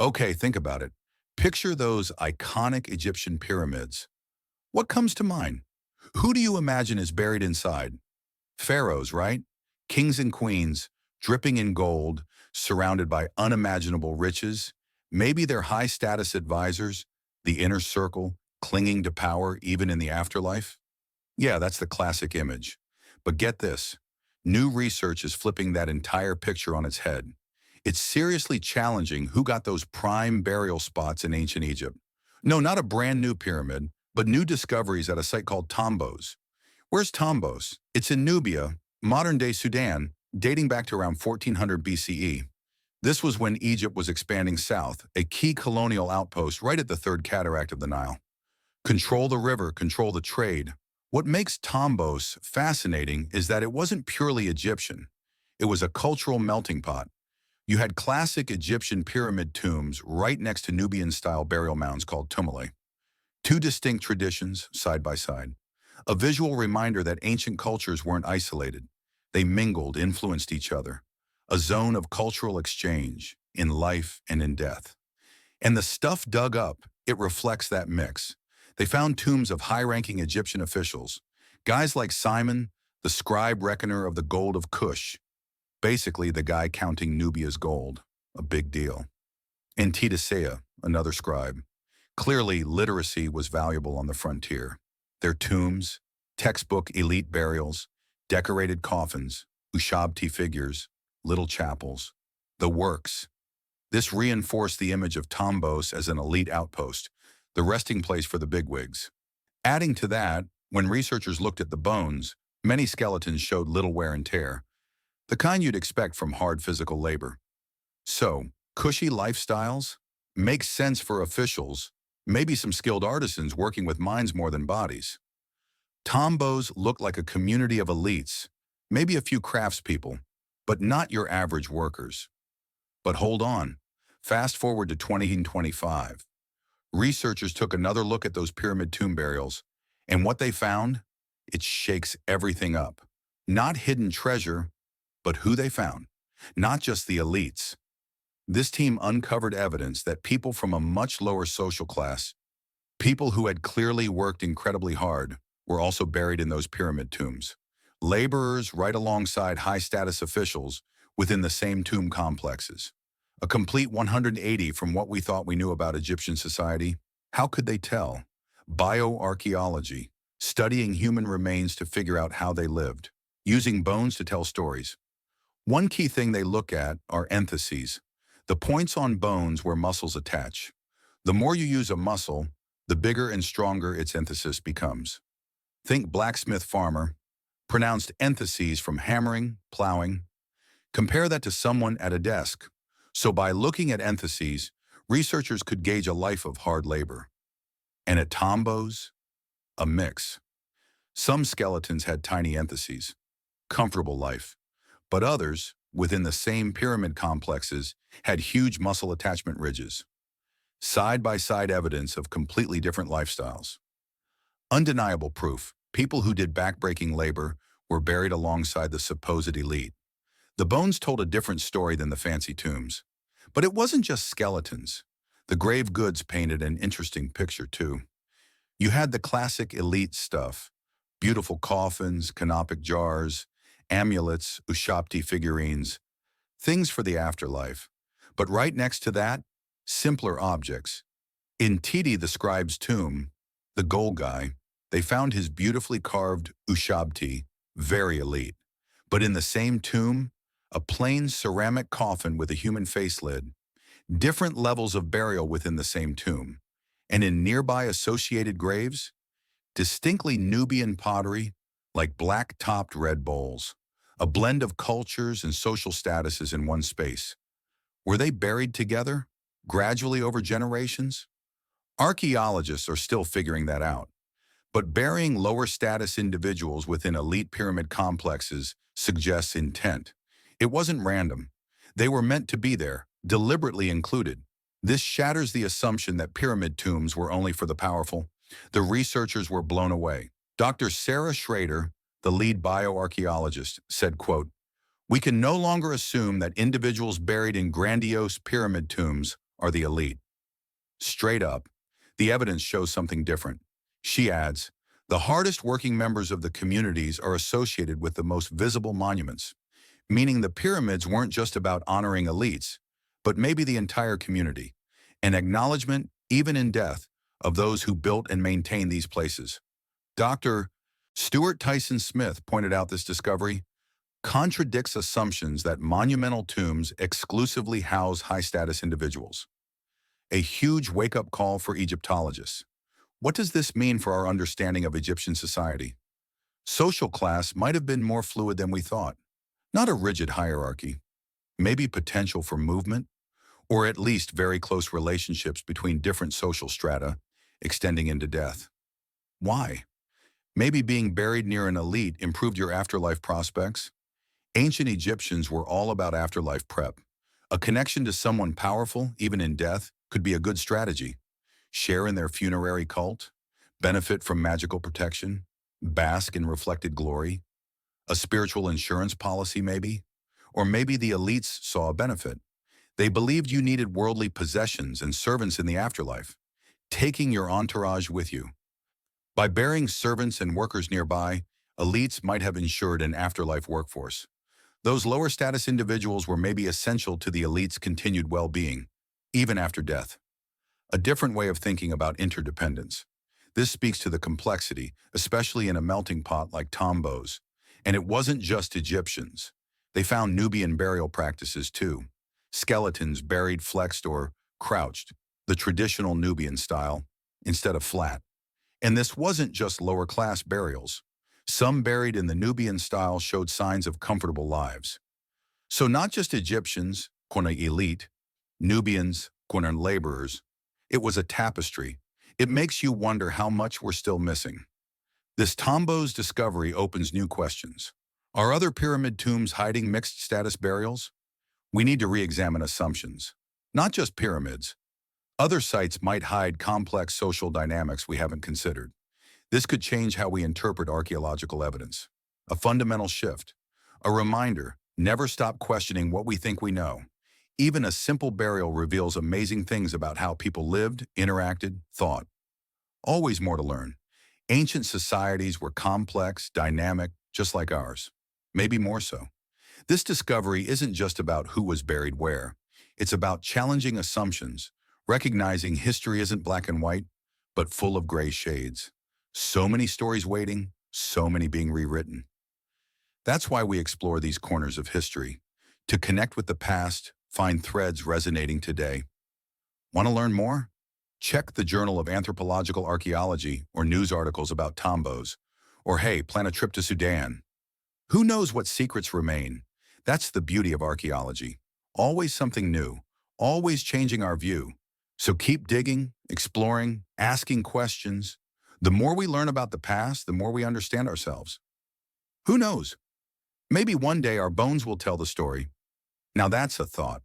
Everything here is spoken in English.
Okay, think about it. Picture those iconic Egyptian pyramids. What comes to mind? Who do you imagine is buried inside? Pharaohs, right? Kings and queens, dripping in gold, surrounded by unimaginable riches. Maybe their high-status advisors, the inner circle, clinging to power even in the afterlife? Yeah, that's the classic image. But get this, new research is flipping that entire picture on its head. It's seriously challenging who got those prime burial spots in ancient Egypt. No, not a brand new pyramid, but new discoveries at a site called Tombos. Where's Tombos? It's in Nubia, modern-day Sudan, dating back to around 1400 BCE. This was when Egypt was expanding south, a key colonial outpost right at the third cataract of the Nile. Control the river, control the trade. What makes Tombos fascinating is that it wasn't purely Egyptian. It was a cultural melting pot. You had classic Egyptian pyramid tombs right next to Nubian-style burial mounds called tumuli. Two distinct traditions, side by side. A visual reminder that ancient cultures weren't isolated. They mingled, influenced each other. A zone of cultural exchange, in life and in death. And the stuff dug up, it reflects that mix. They found tombs of high-ranking Egyptian officials, guys like Simon, the scribe reckoner of the gold of Kush, basically the guy counting Nubia's gold, a big deal. And Titusea, another scribe. Clearly, literacy was valuable on the frontier. Their tombs, textbook elite burials, decorated coffins, Ushabti figures, little chapels, the works. This reinforced the image of Tombos as an elite outpost, the resting place for the bigwigs. Adding to that, when researchers looked at the bones, many skeletons showed little wear and tear, the kind you'd expect from hard physical labor. So, cushy lifestyles? Makes sense for officials, maybe some skilled artisans working with minds more than bodies. Tombos looked like a community of elites, maybe a few craftspeople, but not your average workers. But hold on, fast forward to 2025. Researchers took another look at those pyramid tomb burials, and what they found? It shakes everything up. Not hidden treasure, but who they found. Not just the elites. This team uncovered evidence that people from a much lower social class, people who had clearly worked incredibly hard, were also buried in those pyramid tombs. Laborers right alongside high-status officials within the same tomb complexes. A complete 180 from what we thought we knew about Egyptian society. How could they tell? Bioarchaeology, studying human remains to figure out how they lived, using bones to tell stories. One key thing they look at are entheses, the points on bones where muscles attach. The more you use a muscle, the bigger and stronger its enthesis becomes. Think blacksmith farmer, pronounced entheses from hammering, plowing. Compare that to someone at a desk. So by looking at entheses, researchers could gauge a life of hard labor. And at Tombos, a mix. Some skeletons had tiny entheses, comfortable life, but others, within the same pyramid complexes, had huge muscle attachment ridges. Side-by-side evidence of completely different lifestyles. Undeniable proof, people who did backbreaking labor were buried alongside the supposed elite. The bones told a different story than the fancy tombs. But it wasn't just skeletons. The grave goods painted an interesting picture too. You had the classic elite stuff, beautiful coffins, canopic jars, amulets, Ushabti figurines, things for the afterlife. But right next to that, simpler objects. In Tidi the scribe's tomb, the gold guy, they found his beautifully carved Ushabti, very elite. But in the same tomb, a plain ceramic coffin with a human face lid, different levels of burial within the same tomb. And in nearby associated graves, distinctly Nubian pottery, like black-topped red bowls, a blend of cultures and social statuses in one space. Were they buried together, gradually over generations? Archaeologists are still figuring that out. But burying lower-status individuals within elite pyramid complexes suggests intent. It wasn't random. They were meant to be there, deliberately included. This shatters the assumption that pyramid tombs were only for the powerful. The researchers were blown away. Dr. Sarah Schrader, the lead bioarchaeologist, said, quote, "We can no longer assume that individuals buried in grandiose pyramid tombs are the elite. Straight up, the evidence shows something different. She adds, the hardest working members of the communities are associated with the most visible monuments, meaning the pyramids weren't just about honoring elites, but maybe the entire community, an acknowledgement, even in death, of those who built and maintained these places. Dr. Stuart Tyson Smith pointed out this discovery contradicts assumptions that monumental tombs exclusively house high-status individuals. A huge wake-up call for Egyptologists. What does this mean for our understanding of Egyptian society? Social class might have been more fluid than we thought. Not a rigid hierarchy. Maybe potential for movement, or at least very close relationships between different social strata, extending into death. Why? Maybe being buried near an elite improved your afterlife prospects? Ancient Egyptians were all about afterlife prep. A connection to someone powerful, even in death, could be a good strategy. Share in their funerary cult, benefit from magical protection, bask in reflected glory, a spiritual insurance policy maybe? Or maybe the elites saw a benefit. They believed you needed worldly possessions and servants in the afterlife, taking your entourage with you. By burying servants and workers nearby, elites might have ensured an afterlife workforce. Those lower status individuals were maybe essential to the elite's continued well-being, even after death. A different way of thinking about interdependence. This speaks to the complexity, especially in a melting pot like Tombos. And it wasn't just Egyptians. They found Nubian burial practices too. Skeletons buried flexed or crouched, the traditional Nubian style, instead of flat. And this wasn't just lower-class burials. Some buried in the Nubian style showed signs of comfortable lives. So not just Egyptians, kuna elite, Nubians, kuna laborers. It was a tapestry. It makes you wonder how much we're still missing. This Tombos discovery opens new questions. Are other pyramid tombs hiding mixed-status burials? We need to re-examine assumptions. Not just pyramids. Other sites might hide complex social dynamics we haven't considered. This could change how we interpret archaeological evidence. A fundamental shift. A reminder, never stop questioning what we think we know. Even a simple burial reveals amazing things about how people lived, interacted, thought. Always more to learn. Ancient societies were complex, dynamic, just like ours. Maybe more so. This discovery isn't just about who was buried where. It's about challenging assumptions, recognizing history isn't black and white, but full of gray shades. So many stories waiting, so many being rewritten. That's why we explore these corners of history, to connect with the past, find threads resonating today. Want to learn more? Check the Journal of Anthropological Archaeology or news articles about Tombos. Or hey, plan a trip to Sudan. Who knows what secrets remain? That's the beauty of archaeology. Always something new, always changing our view. So keep digging, exploring, asking questions. The more we learn about the past, the more we understand ourselves. Who knows? Maybe one day our bones will tell the story. Now that's a thought.